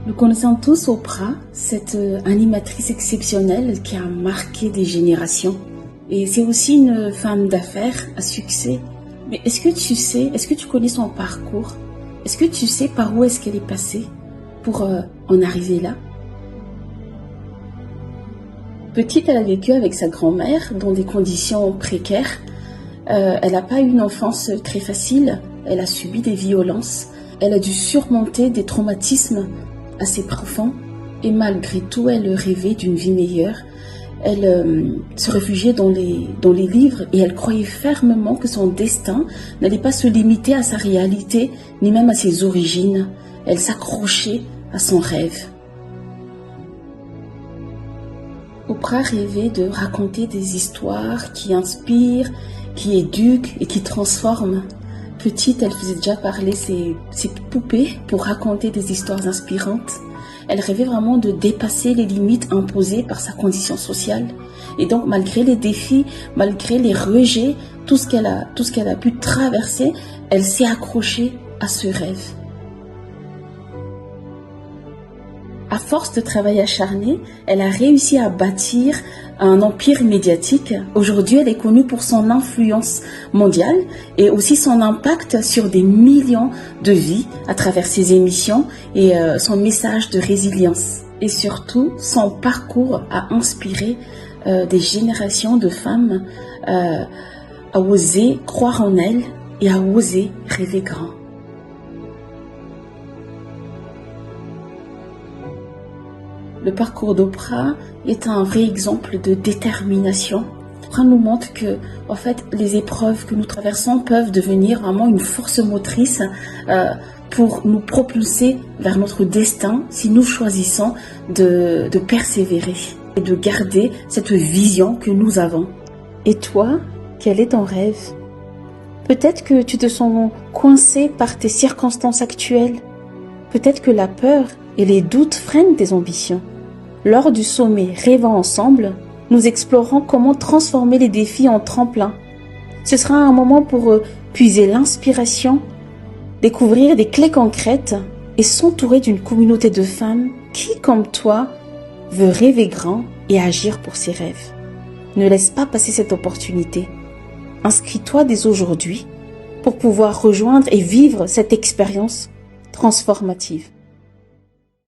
Nous connaissons tous Oprah, cette animatrice exceptionnelle qui a marqué des générations. Et c'est aussi une femme d'affaires à succès. Mais est-ce que tu connais son parcours? Est-ce que tu sais par où est-ce qu'elle est passée pour en arriver là? Petite, elle a vécu avec sa grand-mère dans des conditions précaires. Elle n'a pas eu une enfance très facile. Elle a subi des violences. Elle a dû surmonter des traumatismes assez profonds. Et malgré tout, elle rêvait d'une vie meilleure. Elle se réfugiait dans les livres et elle croyait fermement que son destin n'allait pas se limiter à sa réalité, ni même à ses origines. Elle s'accrochait à son rêve. Oprah rêvait de raconter des histoires qui inspirent, qui éduquent et qui transforment. Petite, elle faisait déjà parler ses poupées pour raconter des histoires inspirantes. Elle rêvait vraiment de dépasser les limites imposées par sa condition sociale. Et donc, malgré les défis, malgré les rejets, tout ce qu'elle a pu traverser, elle s'est accrochée à ce rêve. À force de travail acharné, elle a réussi à bâtir un empire médiatique. Aujourd'hui, elle est connue pour son influence mondiale et aussi son impact sur des millions de vies à travers ses émissions et son message de résilience. Et surtout, son parcours a inspiré des générations de femmes à oser croire en elles et à oser rêver grand. Le parcours d'Oprah est un vrai exemple de détermination. Oprah nous montre que, en fait, les épreuves que nous traversons peuvent devenir vraiment une force motrice pour nous propulser vers notre destin si nous choisissons de persévérer et de garder cette vision que nous avons. Et toi, quel est ton rêve? Peut-être que tu te sens coincé par tes circonstances actuelles. Peut-être que la peur et les doutes freinent tes ambitions. Lors du sommet Rêvons ensemble, nous explorerons comment transformer les défis en tremplin. Ce sera un moment pour puiser l'inspiration, découvrir des clés concrètes et s'entourer d'une communauté de femmes qui, comme toi, veut rêver grand et agir pour ses rêves. Ne laisse pas passer cette opportunité. Inscris-toi dès aujourd'hui pour pouvoir rejoindre et vivre cette expérience transformative.